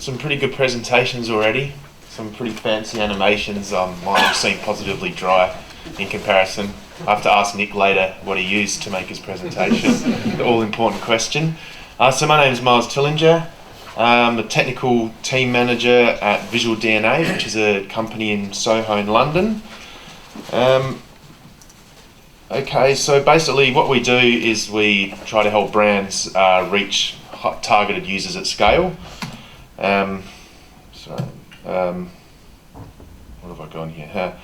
some pretty good presentations already. Some pretty fancy animations. Mine seem positively dry in comparison. I have to ask Nick later what he used to make his presentation. The all-important question. So my name is Tillinger. I'm a technical team manager at VisualDNA, which is a company in Soho in London. Okay, so basically what we do is we try to help brands reach targeted users at scale. What have I got here?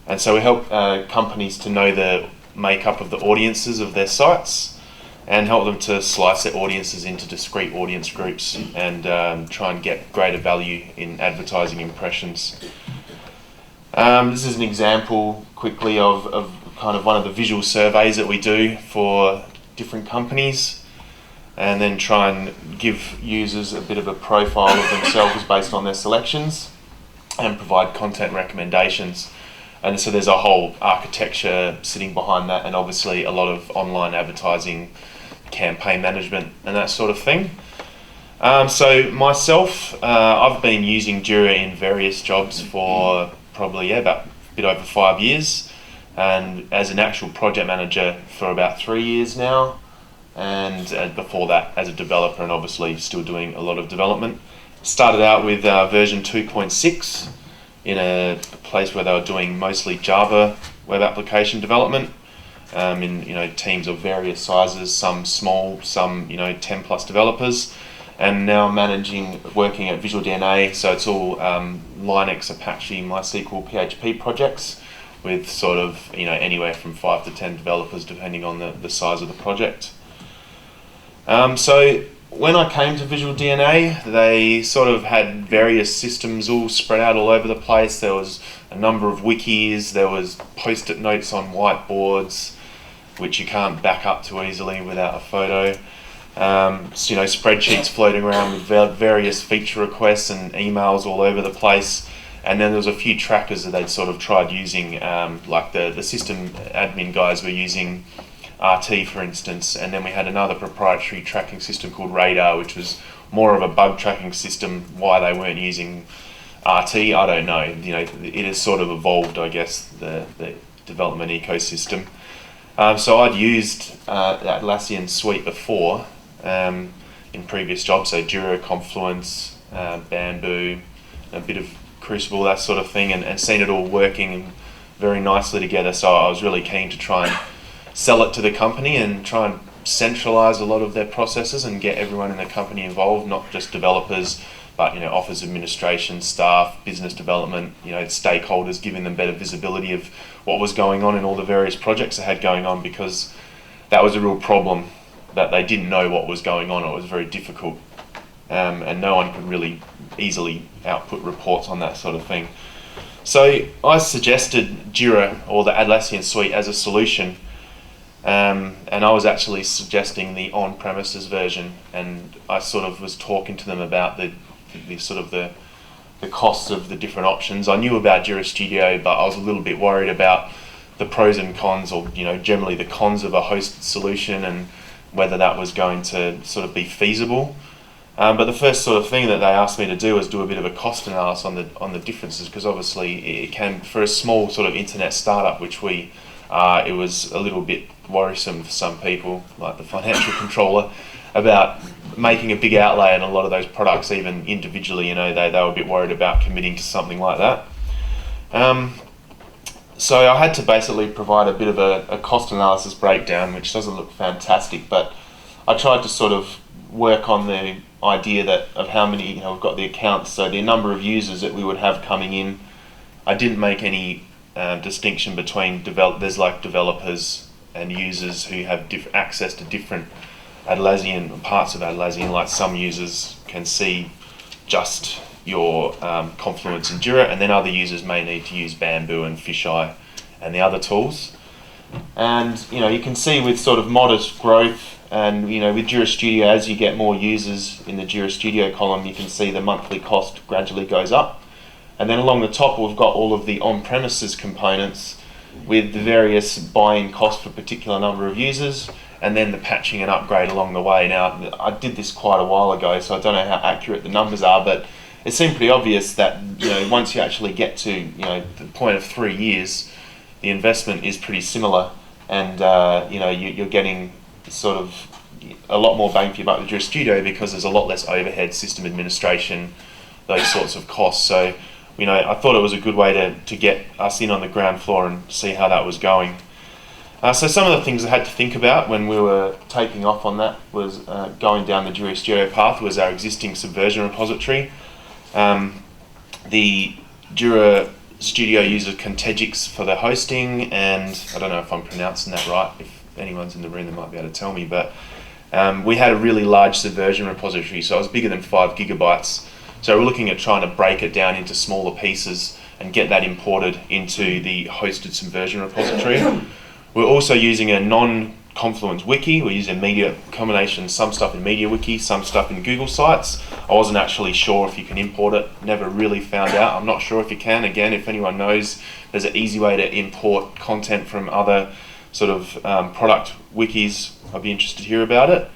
And so we help companies to know the makeup of the audiences of their sites and help them to slice their audiences into discrete audience groups and try and get greater value in advertising impressions. This is an example quickly of kind of one of the visual surveys that we do for different companies, and then try and give users a bit of a profile of themselves based on their selections and provide content recommendations. And so there's a whole architecture sitting behind that, and obviously a lot of online advertising, campaign management and that sort of thing. So myself, I've been using JIRA in various jobs for probably about a bit over 5 years, and as an actual project manager for about 3 years now, and before that as a developer, and obviously still doing a lot of development. Started out with version 2.6 in a place where they were doing mostly Java web application development in teams of various sizes, some small, some 10 plus developers, and now working at VisualDNA, so it's all Linux, Apache, MySQL, PHP projects with sort of anywhere from 5 to 10 developers depending on the size of the project. So when I came to VisualDNA, they sort of had various systems all spread out all over the place. There was a number of wikis, there was post-it notes on whiteboards, which you can't back up too easily without a photo. Spreadsheets floating around with various feature requests and emails all over the place. And then there was a few trackers that they'd sort of tried using, like the system admin guys were using RT, for instance, and then we had another proprietary tracking system called Radar, which was more of a bug tracking system. Why they weren't using RT, I don't know. It has sort of evolved, I guess, the development ecosystem. So I'd used the Atlassian suite before in previous jobs, so JIRA, Confluence, Bamboo, a bit of Crucible, that sort of thing, and seen it all working very nicely together. So I was really keen to try and sell it to the company and try and centralize a lot of their processes and get everyone in the company involved, not just developers, but office administration, staff, business development, stakeholders, giving them better visibility of what was going on in all the various projects they had going on, because that was a real problem, that they didn't know what was going on. It was very difficult, and no one could really easily output reports on that sort of thing. So I suggested JIRA, or the Atlassian suite, as a solution. And I was actually suggesting the on-premises version, and I sort of was talking to them about the costs of the different options. I knew about JIRA Studio, but I was a little bit worried about the pros and cons, or generally the cons of a hosted solution, and whether that was going to sort of be feasible. But the first sort of thing that they asked me to do was do a bit of a cost analysis on the differences, because obviously it can, for a small sort of internet startup, which we are, it was a little bit worrisome for some people, like the financial controller, about making a big outlay in a lot of those products, even individually. They were a bit worried about committing to something like that. So I had to basically provide a bit of a cost analysis breakdown, which doesn't look fantastic, but I tried to sort of work on the idea of how many, we've got the accounts, so the number of users that we would have coming in. I didn't make any distinction between there's like developers and users who have access to different Atlassian parts of Atlassian. Like some users can see just your Confluence and JIRA, and then other users may need to use Bamboo and Fisheye and the other tools. And you can see with sort of modest growth, and with JIRA Studio, as you get more users in the JIRA Studio column, you can see the monthly cost gradually goes up. And then along the top, we've got all of the on-premises components, with the various buy-in costs for a particular number of users, and then the patching and upgrade along the way. Now, I did this quite a while ago, so I don't know how accurate the numbers are, but it seemed pretty obvious that, once you actually get to, the point of 3 years, the investment is pretty similar, and you're getting sort of a lot more bang for your buck with JIRA Studio, because there's a lot less overhead, system administration, those sorts of costs. So, I thought it was a good way to get us in on the ground floor and see how that was going. So some of the things I had to think about when we were taking off on that was going down the JIRA Studio path was our existing Subversion repository. The JIRA Studio uses Contegix for the hosting, and I don't know if I'm pronouncing that right. If anyone's in the room, they might be able to tell me, but we had a really large Subversion repository, so it was bigger than 5 gigabytes. So we're looking at trying to break it down into smaller pieces and get that imported into the hosted Subversion repository. We're also using a non-Confluence wiki. We're using media combination, some stuff in MediaWiki, some stuff in Google Sites. I wasn't actually sure if you can import it, never really found out. I'm not sure if you can. Again, if anyone knows, there's an easy way to import content from other sort of product wikis, I'd be interested to hear about it.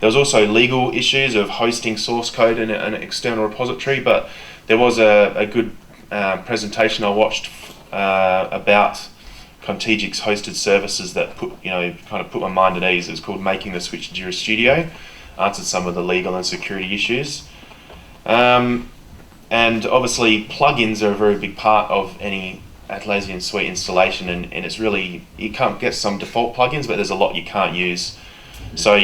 There was also legal issues of hosting source code in an external repository, but there was a good presentation I watched about Contegix hosted services that kind of put my mind at ease. It was called Making the Switch to JIRA Studio, answered some of the legal and security issues. And obviously plugins are a very big part of any Atlassian Suite installation, and it's really, you can't get some default plugins, but there's a lot you can't use. So,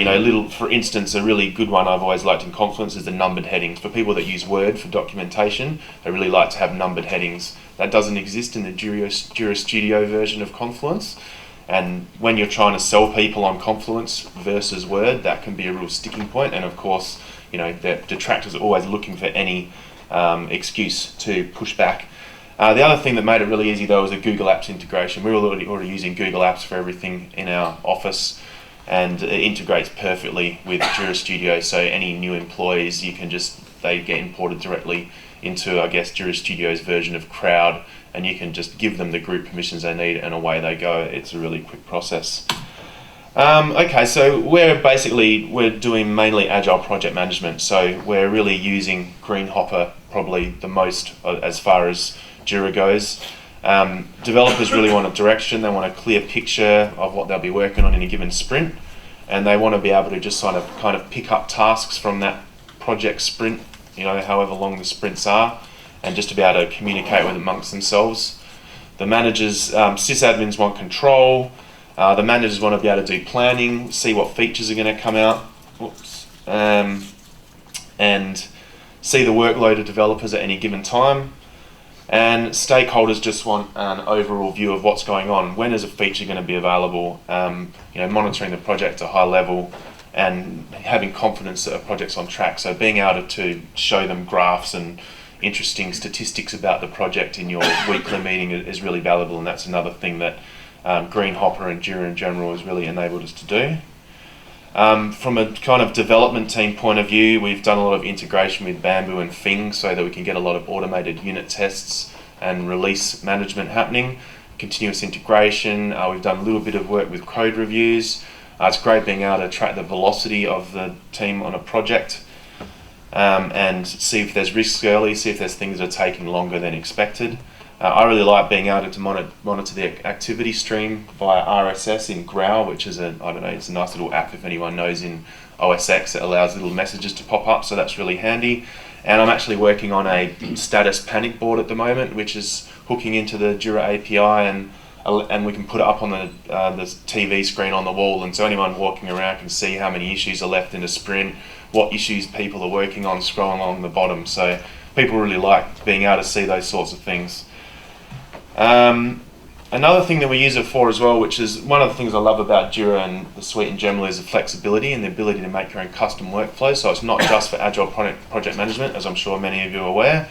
for instance, a really good one I've always liked in Confluence is the numbered headings. For people that use Word for documentation, they really like to have numbered headings. That doesn't exist in the JIRA Studio version of Confluence. And when you're trying to sell people on Confluence versus Word, that can be a real sticking point. And of course, the detractors are always looking for any excuse to push back. The other thing that made it really easy, though, was a Google Apps integration. We were already using Google Apps for everything in our office, and it integrates perfectly with JIRA Studio. So any new employees, they get imported directly into, I guess, JIRA Studio's version of Crowd, and you can just give them the group permissions they need, and away they go. It's a really quick process. Okay, so we're doing mainly agile project management. So we're really using Greenhopper probably the most as far as JIRA goes. Developers really want a direction. They want a clear picture of what they'll be working on in a given sprint, and they want to be able to just kind of pick up tasks from that project sprint, however long the sprints are, and just to be able to communicate with amongst themselves. The managers, sysadmins want control. The managers want to be able to do planning, see what features are going to come out, and see the workload of developers at any given time. And stakeholders just want an overall view of what's going on. When is a feature going to be available? Monitoring the project at a high level and having confidence that a project's on track. So being able to show them graphs and interesting statistics about the project in your weekly meeting is really valuable, and that's another thing that Greenhopper and JIRA in general has really enabled us to do. From a kind of development team point of view, we've done a lot of integration with Bamboo and Fing so that we can get a lot of automated unit tests and release management happening. Continuous integration, we've done a little bit of work with code reviews. It's great being able to track the velocity of the team on a project and see if there's risks early, see if there's things that are taking longer than expected. I really like being able to monitor the activity stream via RSS in Growl, which is it's a nice little app if anyone knows in OS X. It allows little messages to pop up, so that's really handy. And I'm actually working on a status panic board at the moment, which is hooking into the JIRA API, and we can put it up on the TV screen on the wall, and so anyone walking around can see how many issues are left in a sprint, what issues people are working on scrolling along the bottom. So people really like being able to see those sorts of things. Another thing that we use it for as well, which is one of the things I love about JIRA and the suite in general, is the flexibility and the ability to make your own custom workflows. So it's not just for agile project management, as I'm sure many of you are aware.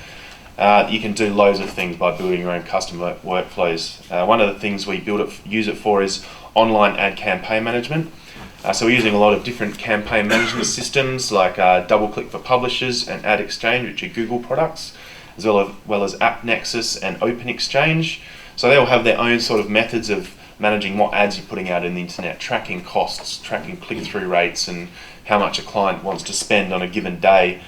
You can do loads of things by building your own custom workflows. One of the things we use it for is online ad campaign management. So we're using a lot of different campaign management systems like DoubleClick for Publishers and Ad Exchange, which are Google products, as well as AppNexus and OpenExchange. So they'll have their own sort of methods of managing what ads you're putting out in the internet, tracking costs, tracking click-through rates, and how much a client wants to spend on a given day.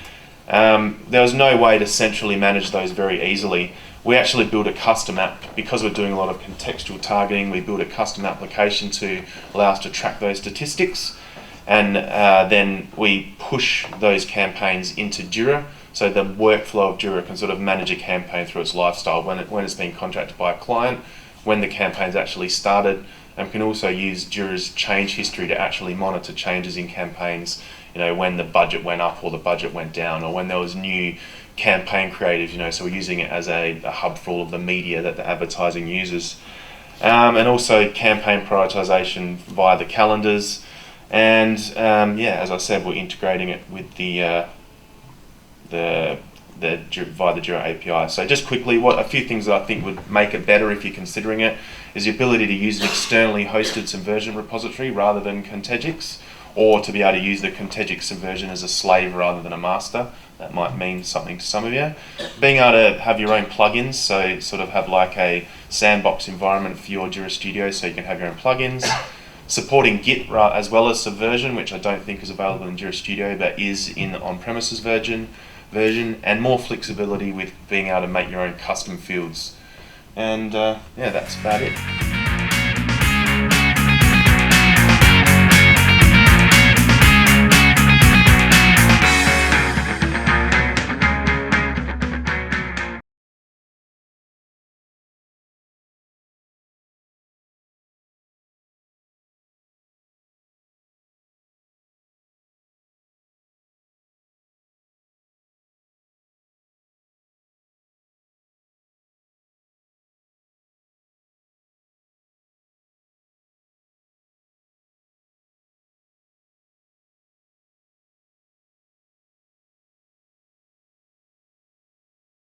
There was no way to centrally manage those very easily. We actually built a custom app because we're doing a lot of contextual targeting. We built a custom application to allow us to track those statistics, and then we push those campaigns into JIRA. So the workflow of JIRA can sort of manage a campaign through its lifestyle, when it's being contracted by a client, when the campaign's actually started, and can also use JIRA's change history to actually monitor changes in campaigns, when the budget went up or the budget went down, or when there was new campaign creative, so we're using it as a hub for all of the media that the advertising uses. And also campaign prioritization via the calendars. And as I said, we're integrating it with via the JIRA API. So just quickly, a few things that I think would make it better if you're considering it is the ability to use an externally hosted Subversion repository rather than Contegix, or to be able to use the Contegix Subversion as a slave rather than a master. That might mean something to some of you. Being able to have your own plugins, so sort of have like a sandbox environment for your JIRA Studio so you can have your own plugins. Supporting Git as well as Subversion, which I don't think is available in JIRA Studio but is in the on-premises version, and more flexibility with being able to make your own custom fields. And that's about it.